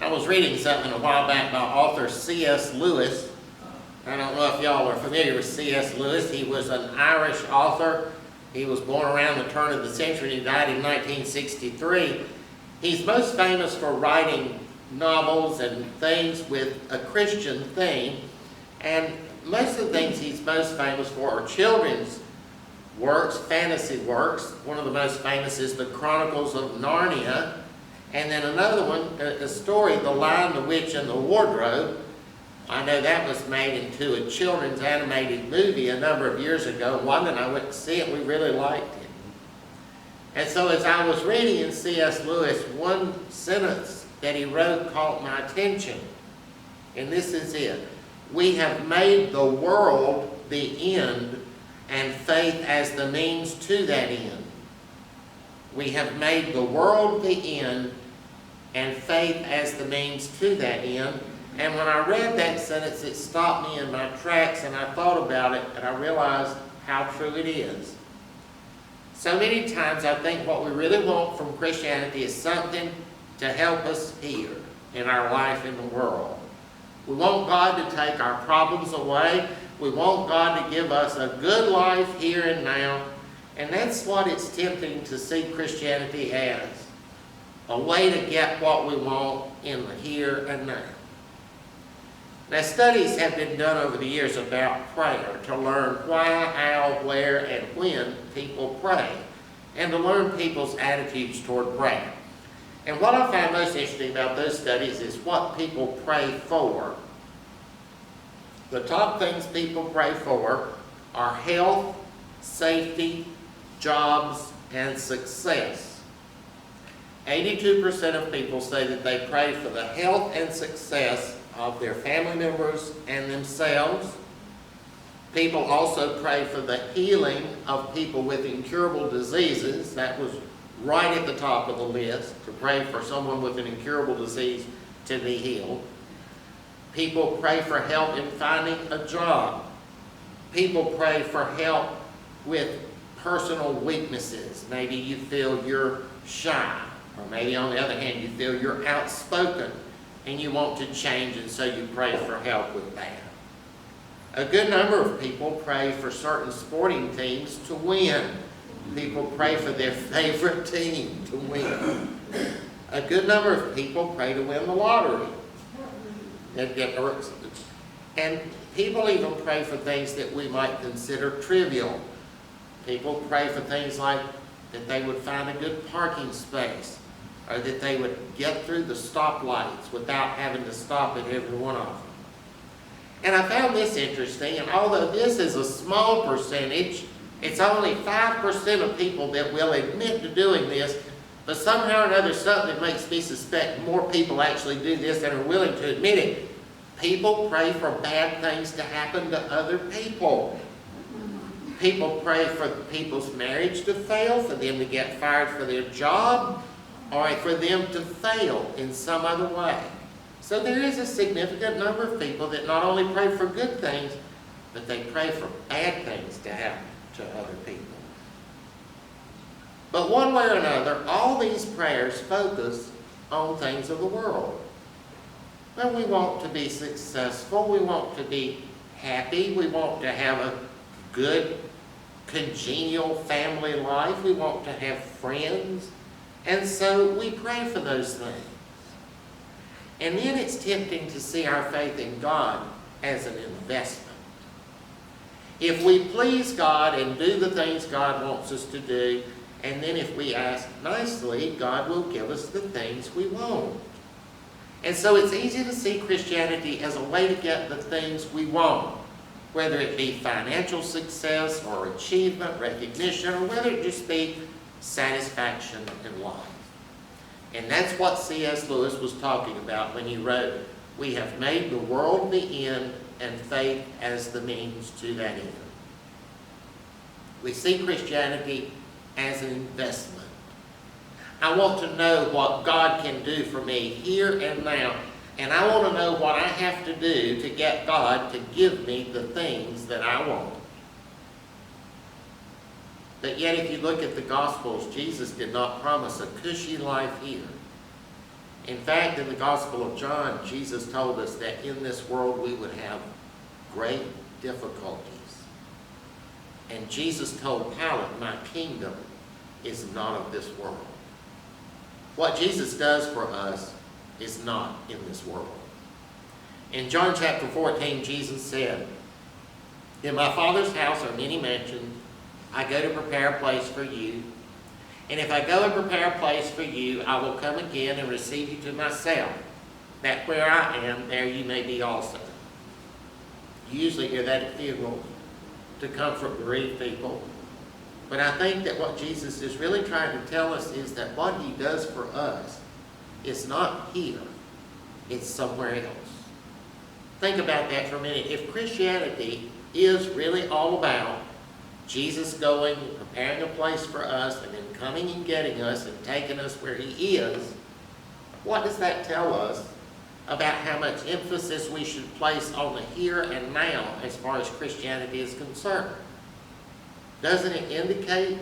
I was reading something a while back by author C.S. Lewis. I don't know if y'all are familiar with C.S. Lewis. He was an Irish author. He was born around the turn of the century and he died in 1963. He's most famous for writing novels and things with a Christian theme. And most of the things he's most famous for are children's works, fantasy works. One of the most famous is The Chronicles of Narnia. And then another one, a story, The Lion, the Witch, and the Wardrobe. I know that was made into a children's animated movie a number of years ago. London, I went to see it. We really liked it. And so as I was reading in C.S. Lewis, one sentence that he wrote caught my attention. And this is it. We have made the world the end and faith as the means to that end. We have made the world the end and faith as the means to that end. And when I read that sentence, it stopped me in my tracks and I thought about it and I realized how true it is. So many times I think what we really want from Christianity is something to help us here in our life in the world. We want God to take our problems away. We want God to give us a good life here and now. And that's what it's tempting to see Christianity as. A way to get what we want in the here and now. Now, studies have been done over the years about prayer to learn why, how, where, and when people pray, and to learn people's attitudes toward prayer. And what I find most interesting about those studies is what people pray for. The top things people pray for are health, safety, jobs, and success. 82% of people say that they pray for the health and success of their family members and themselves. People also pray for the healing of people with incurable diseases. That was right at the top of the list, to pray for someone with an incurable disease to be healed. People pray for help in finding a job. People pray for help with personal weaknesses. Maybe you feel you're shy, or maybe on the other hand you feel you're outspoken and you want to change, and so you pray for help with that. A good number of people pray for certain sporting teams to win. People pray for their favorite team to win. A good number of people pray to win the lottery. And people even pray for things that we might consider trivial. People pray for things like that they would find a good parking space, or that they would get through the stoplights without having to stop at every one of them. And I found this interesting, and although this is a small percentage, it's only 5% of people that will admit to doing this, but somehow or another something makes me suspect more people actually do this and are willing to admit it. People pray for bad things to happen to other people. People pray for people's marriage to fail, for them to get fired for their job, or for them to fail in some other way. So there is a significant number of people that not only pray for good things, but they pray for bad things to happen to other people. But one way or another, all these prayers focus on things of the world. Well, we want to be successful, we want to be happy, we want to have a good, congenial family life, we want to have friends, and so we pray for those things. And then it's tempting to see our faith in God as an investment. If we please God and do the things God wants us to do, and then if we ask nicely, God will give us the things we want. And so it's easy to see Christianity as a way to get the things we want, whether it be financial success or achievement, recognition, or whether it just be satisfaction in life. And that's what C.S. Lewis was talking about when he wrote, "We have made the world the end and faith as the means to that end." We see Christianity as an investment. I want to know what God can do for me here and now, and I want to know what I have to do to get God to give me the things that I want. But yet if you look at the Gospels, Jesus did not promise a cushy life here. In fact, in the Gospel of John, Jesus told us that in this world we would have great difficulties. And Jesus told Pilate, my kingdom is not of this world. What Jesus does for us is not in this world. In John chapter 14, Jesus said, in my Father's house are many mansions. I go to prepare a place for you. And if I go and prepare a place for you, I will come again and receive you to myself, that where I am, there you may be also. You usually hear that at funerals to comfort bereaved people. But I think that what Jesus is really trying to tell us is that what he does for us is not here, it's somewhere else. Think about that for a minute. If Christianity is really all about Jesus going and preparing a place for us and then coming and getting us and taking us where he is, what does that tell us about how much emphasis we should place on the here and now as far as Christianity is concerned? Doesn't it indicate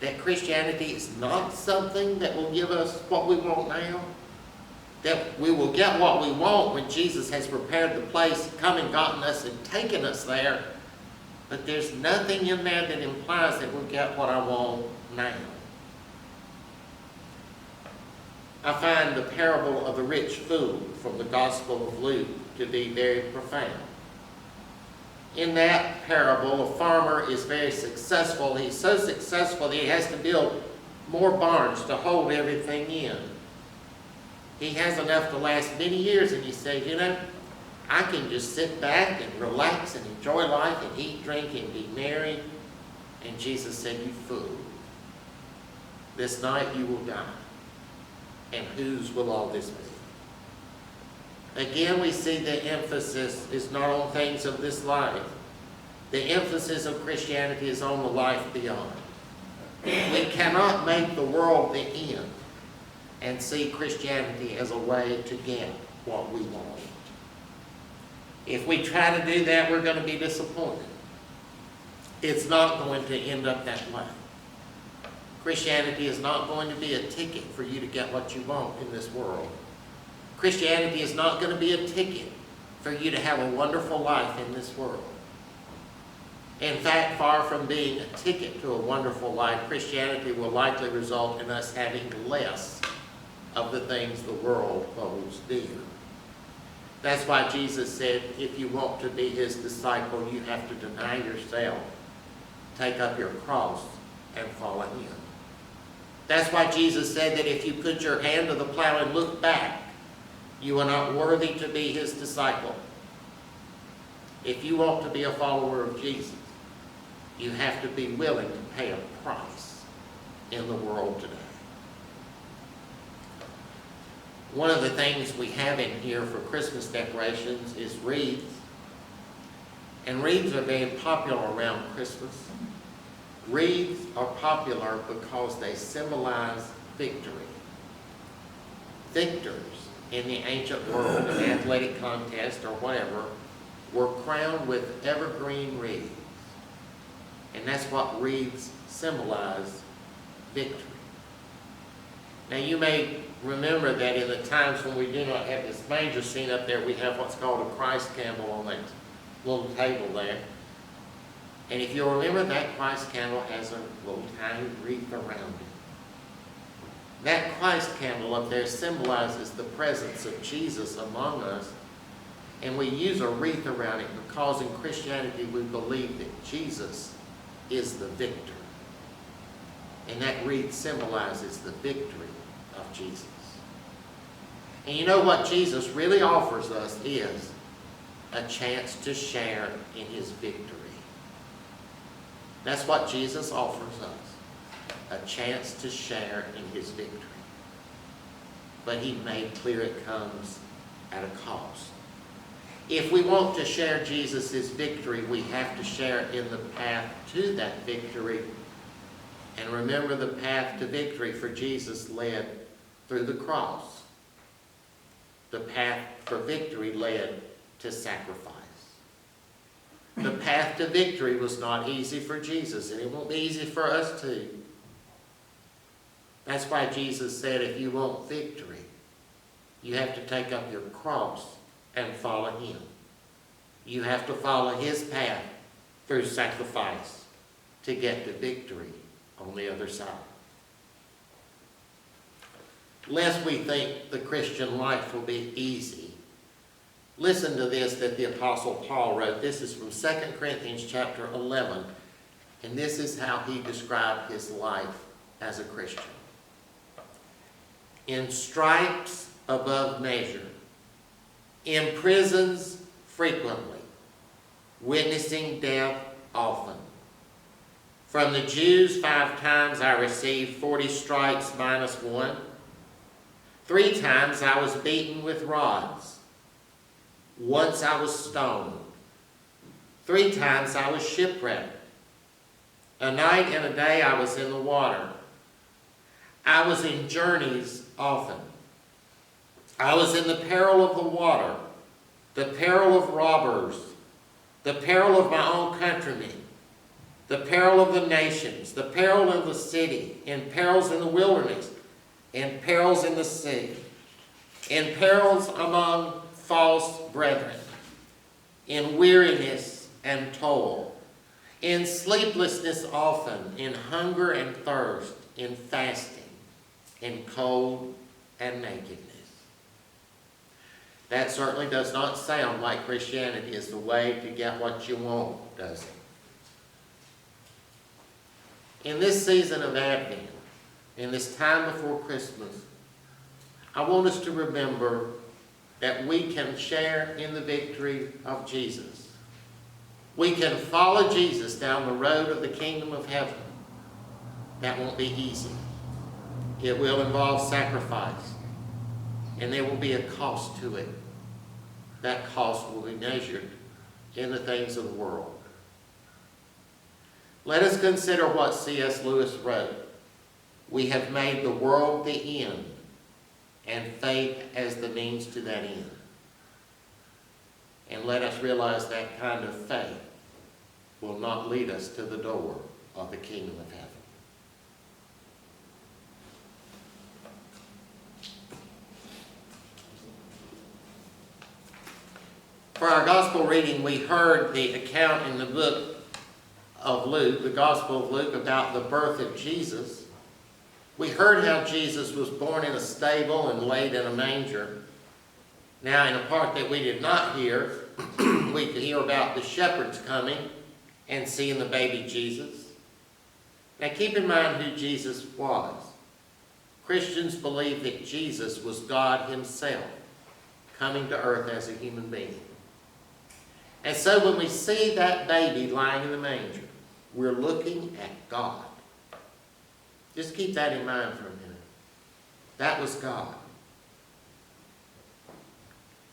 that Christianity is not something that will give us what we want now? That we will get what we want when Jesus has prepared the place, come and gotten us and taken us there. But there's nothing in there that implies that we'll get what I want now. I find the parable of the rich fool from the Gospel of Luke to be very profound. In that parable, a farmer is very successful. He's so successful that he has to build more barns to hold everything in. He has enough to last many years, and he says, you know, I can just sit back and relax and enjoy life and eat, drink, and be merry. And Jesus said, you fool. This night you will die. And whose will all this be? Again, we see the emphasis is not on things of this life. The emphasis of Christianity is on the life beyond. We cannot make the world the end and see Christianity as a way to get what we want. If we try to do that, we're going to be disappointed. It's not going to end up that way. Christianity is not going to be a ticket for you to get what you want in this world. Christianity is not going to be a ticket for you to have a wonderful life in this world. In fact, far from being a ticket to a wonderful life, Christianity will likely result in us having less of the things the world holds dear. That's why Jesus said, if you want to be his disciple, you have to deny yourself, take up your cross, and follow him. That's why Jesus said that if you put your hand to the plow and look back, you are not worthy to be his disciple. If you want to be a follower of Jesus, you have to be willing to pay a price in the world today. One of the things we have in here for Christmas decorations is wreaths. And wreaths are very popular around Christmas. Wreaths are popular because they symbolize victory. Victors in the ancient world, an athletic contest or whatever, were crowned with evergreen wreaths. And that's what wreaths symbolize, victory. Now you may remember that in the times when we do not have this manger scene up there, we have what's called a Christ candle on that little table there. And if you'll remember, that Christ candle has a little tiny wreath around it. That Christ candle up there symbolizes the presence of Jesus among us. And we use a wreath around it because in Christianity we believe that Jesus is the victor. And that wreath symbolizes the victory of Jesus. And you know what Jesus really offers us is a chance to share in his victory. That's what Jesus offers us, a chance to share in his victory. But he made clear it comes at a cost. If we want to share Jesus' victory, we have to share in the path to that victory. And remember, the path to victory for Jesus led through the cross. The path for victory led to sacrifice. The path to victory was not easy for Jesus, and it won't be easy for us too. That's why Jesus said, if you want victory, You have to take up your cross and follow him. You have to follow his path through sacrifice to get to victory on the other side. Lest we think the Christian life will be easy, listen to this that the Apostle Paul wrote. This is from 2 Corinthians chapter 11, and this is how he described his life as a Christian. In stripes above measure, in prisons frequently, witnessing death often. From the Jews 5 times I received 40 stripes minus 1. 3 times I was beaten with rods. Once I was stoned. 3 times I was shipwrecked. A night and a day I was in the water. I was in journeys often. I was in the peril of the water, the peril of robbers, the peril of my own countrymen, the peril of the nations, the peril of the city, in perils in the wilderness, in perils in the sea, in perils among false brethren, in weariness and toil, in sleeplessness often, in hunger and thirst, in fasting, in cold and nakedness. That certainly does not sound like Christianity is the way to get what you want, does it? In this season of Advent, in this time before Christmas, I want us to remember that we can share in the victory of Jesus. We can follow Jesus down the road of the kingdom of heaven. That won't be easy. It will involve sacrifice, and there will be a cost to it. That cost will be measured in the things of the world. Let us consider what C.S. Lewis wrote. We have made the world the end, and faith as the means to that end. And let us realize that kind of faith will not lead us to the door of the kingdom of heaven. For our gospel reading, we heard the account in the book of Luke, the Gospel of Luke, about the birth of Jesus. We heard how Jesus was born in a stable and laid in a manger. Now, in a part that we did not hear, we could hear about the shepherds coming and seeing the baby Jesus. Now, keep in mind who Jesus was. Christians believe that Jesus was God himself, coming to earth as a human being. And so when we see that baby lying in the manger, we're looking at God. Just keep that in mind for a minute. That was God.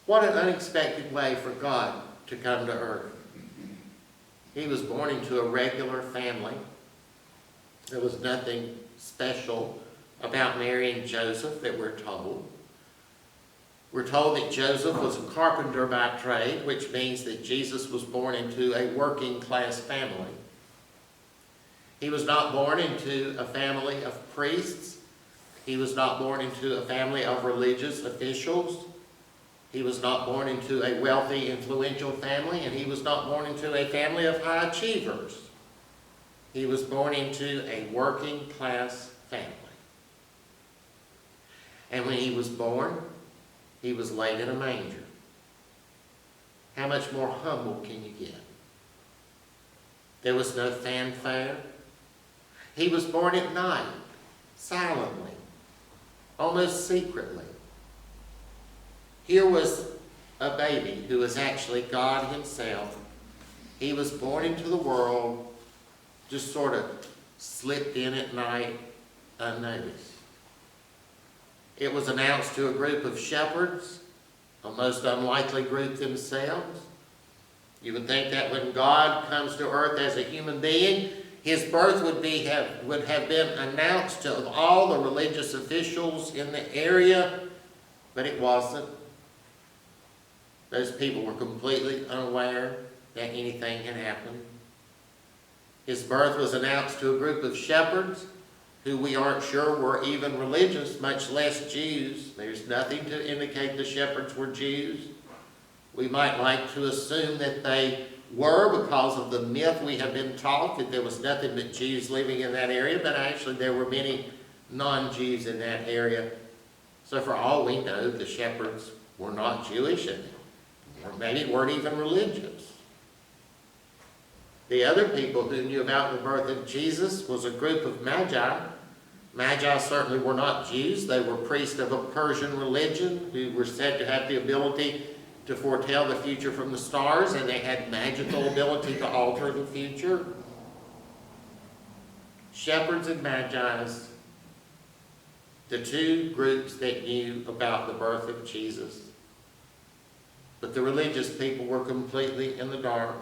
What an unexpected way for God to come to earth. He was born into a regular family. There was nothing special about Mary and Joseph that we're told. We're told that Joseph was a carpenter by trade, which means that Jesus was born into a working class family. He was not born into a family of priests. He was not born into a family of religious officials. He was not born into a wealthy, influential family, and he was not born into a family of high achievers. He was born into a working class family. And when he was born, he was laid in a manger. How much more humble can you get? There was no fanfare. He was born at night, silently, almost secretly. Here was a baby who was actually God himself. He was born into the world, just sort of slipped in at night, unnoticed. It was announced to a group of shepherds, a most unlikely group themselves. You would think that when God comes to earth as a human being, his birth would have been announced to all the religious officials in the area, but it wasn't. Those people were completely unaware that anything had happened. His birth was announced to a group of shepherds who we aren't sure were even religious, much less Jews. There's nothing to indicate the shepherds were Jews. We might like to assume that they were because of the myth we have been taught that there was nothing but Jews living in that area, but actually there were many non-Jews in that area. So for all we know, the shepherds were not Jewish and maybe weren't even religious. The other people who knew about the birth of Jesus was a group of magi. Magi certainly were not Jews. They were priests of a Persian religion who were said to have the ability to foretell the future from the stars, and they had magical ability to alter the future. Shepherds and magi, the two groups that knew about the birth of Jesus. But the religious people were completely in the dark.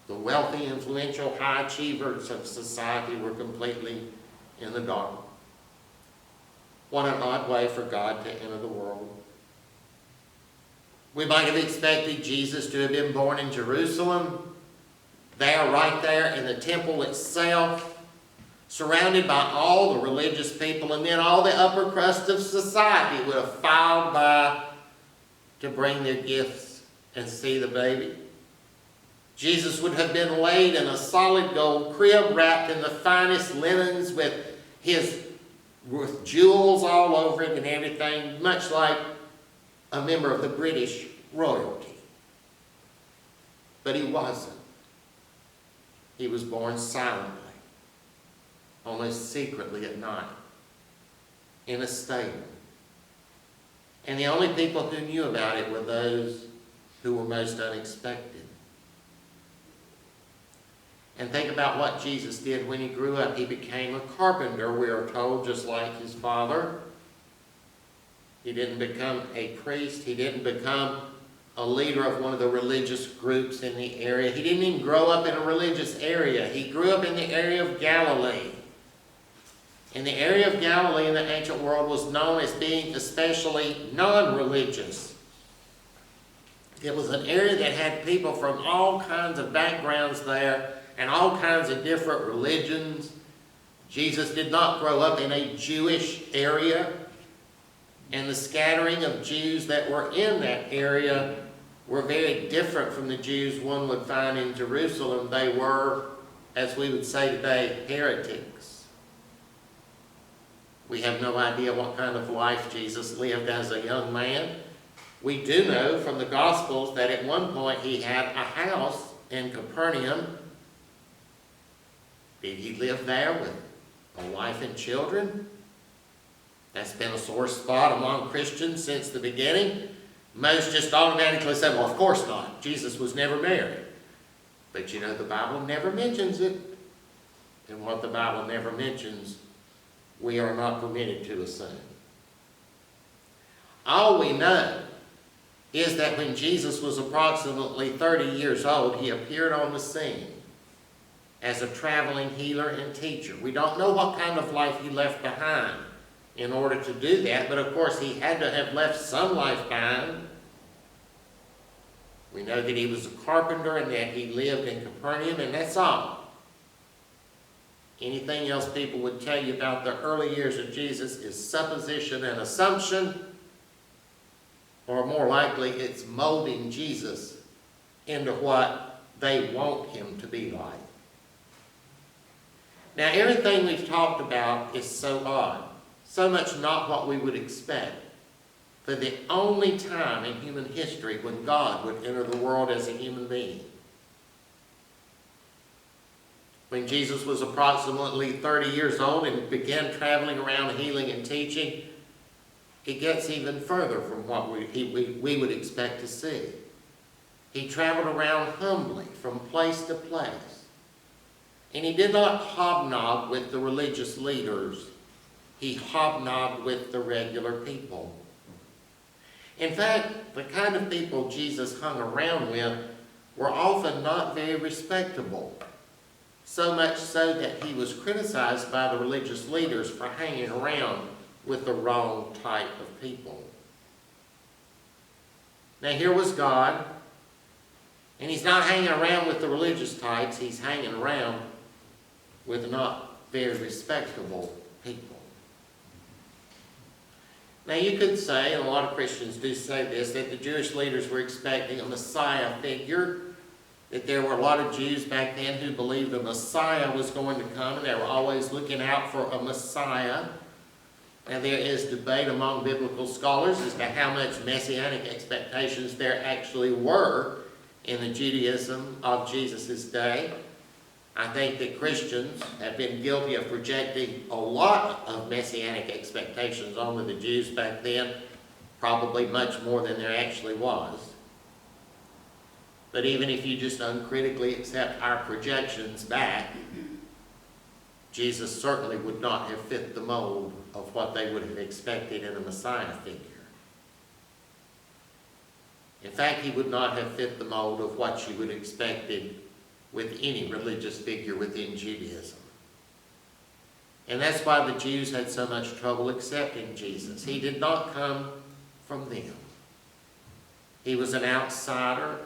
The wealthy, influential, high achievers of society were completely in the dark. What an odd way for God to enter the world. We might have expected Jesus to have been born in Jerusalem, there, right there in the temple itself, surrounded by all the religious people, and then all the upper crust of society would have filed by to bring their gifts and see the baby. Jesus would have been laid in a solid gold crib wrapped in the finest linens with jewels all over him and everything, much like a member of the British royalty. But he wasn't. He was born silently, almost secretly at night, in a stable. And the only people who knew about it were those who were most unexpected. And think about what Jesus did when he grew up. He became a carpenter, we are told, just like his father. He didn't become a priest. He didn't become a leader of one of the religious groups in the area. He didn't even grow up in a religious area. He grew up in the area of Galilee. And the area of Galilee in the ancient world was known as being especially non-religious. It was an area that had people from all kinds of backgrounds there and all kinds of different religions. Jesus did not grow up in a Jewish area, and the scattering of Jews that were in that area were very different from the Jews one would find in Jerusalem. They were, as we would say today, heretics. We have no idea what kind of life Jesus lived as a young man. We do know from the Gospels that at one point he had a house in Capernaum. Did he live there with a wife and children? That's been a sore spot among Christians since the beginning. Most just automatically say, well, of course not. Jesus was never married. But you know, the Bible never mentions it. And what the Bible never mentions, we are not permitted to assume. All we know is that when Jesus was approximately 30 years old, he appeared on the scene as a traveling healer and teacher. We don't know what kind of life he left behind in order to do that, but of course he had to have left some life behind. We know that he was a carpenter and that he lived in Capernaum, and that's all. Anything else people would tell you about the early years of Jesus is supposition and assumption, or more likely it's molding Jesus into what they want him to be like. Now, everything we've talked about is so odd, so much not what we would expect. For the only time in human history when God would enter the world as a human being. When Jesus was approximately 30 years old and began traveling around healing and teaching, it gets even further from what we would expect to see. He traveled around humbly from place to place. And he did not hobnob with the religious leaders. He hobnobbed with the regular people. In fact, the kind of people Jesus hung around with were often not very respectable. So much so that he was criticized by the religious leaders for hanging around with the wrong type of people. Now here was God, and he's not hanging around with the religious types, he's hanging around with not very respectable people. Now you could say, and a lot of Christians do say this, that the Jewish leaders were expecting a Messiah figure, that there were a lot of Jews back then who believed the Messiah was going to come, and they were always looking out for a Messiah. And there is debate among biblical scholars as to how much messianic expectations there actually were in the Judaism of Jesus' day. I think that Christians have been guilty of projecting a lot of messianic expectations onto the Jews back then, probably much more than there actually was. But even if you just uncritically accept our projections back, Jesus certainly would not have fit the mold of what they would have expected in a Messiah figure. In fact, he would not have fit the mold of what you would have expected with any religious figure within Judaism. And that's why the Jews had so much trouble accepting Jesus. He did not come from them. He was an outsider,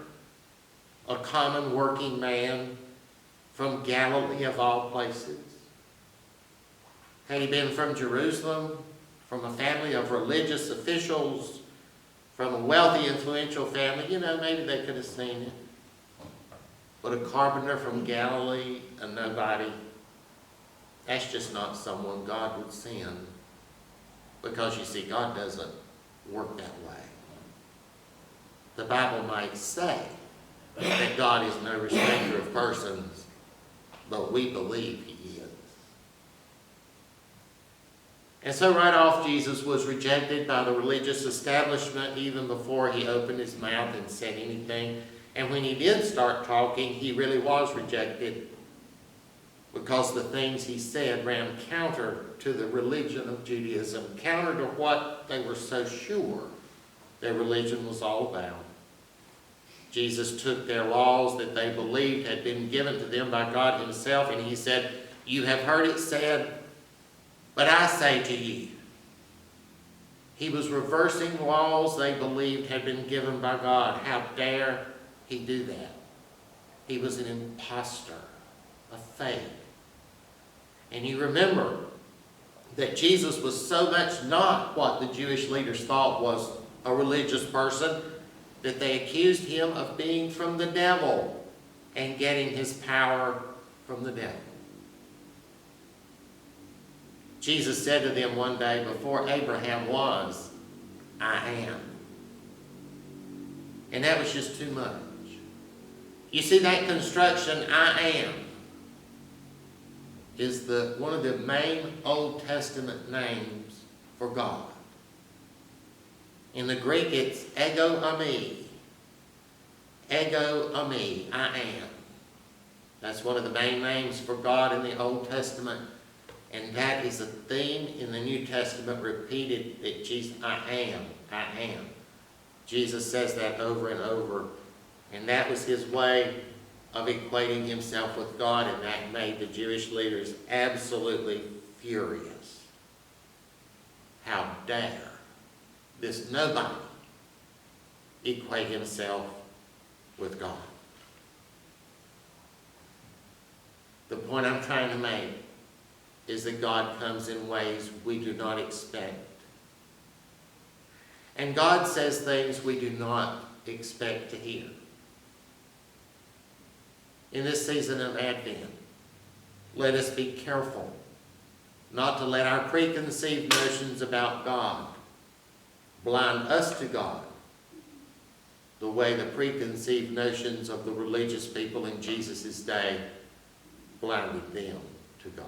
a common working man from Galilee of all places. Had he been from Jerusalem, from a family of religious officials, from a wealthy, influential family, maybe they could have seen it. But a carpenter from Galilee, a nobody, that's just not someone God would send. Because you see, God doesn't work that way. The Bible might say that God is no respecter of persons, but we believe he is. And so right off, Jesus was rejected by the religious establishment even before he opened his mouth and said anything. And when he did start talking, he really was rejected because the things he said ran counter to the religion of Judaism, counter to what they were so sure their religion was all about. Jesus took their laws that they believed had been given to them by God himself, and he said, "You have heard it said, but I say to you." He was reversing laws they believed had been given by God. How dare he do that? He was an imposter, a fake. And you remember that Jesus was so much not what the Jewish leaders thought was a religious person that they accused him of being from the devil and getting his power from the devil. Jesus said to them one day, "Before Abraham was, I am." And that was just too much. You see, that construction, "I am," is one of the main Old Testament names for God. In the Greek, it's ego eimi. Ego eimi, I am. That's one of the main names for God in the Old Testament. And that is a theme in the New Testament repeated, that Jesus, I am, I am. Jesus says that over and over. And that was his way of equating himself with God, and that made the Jewish leaders absolutely furious. How dare this nobody equate himself with God? The point I'm trying to make is that God comes in ways we do not expect. And God says things we do not expect to hear. In this season of Advent, let us be careful not to let our preconceived notions about God blind us to God the way the preconceived notions of the religious people in Jesus' day blinded them to God.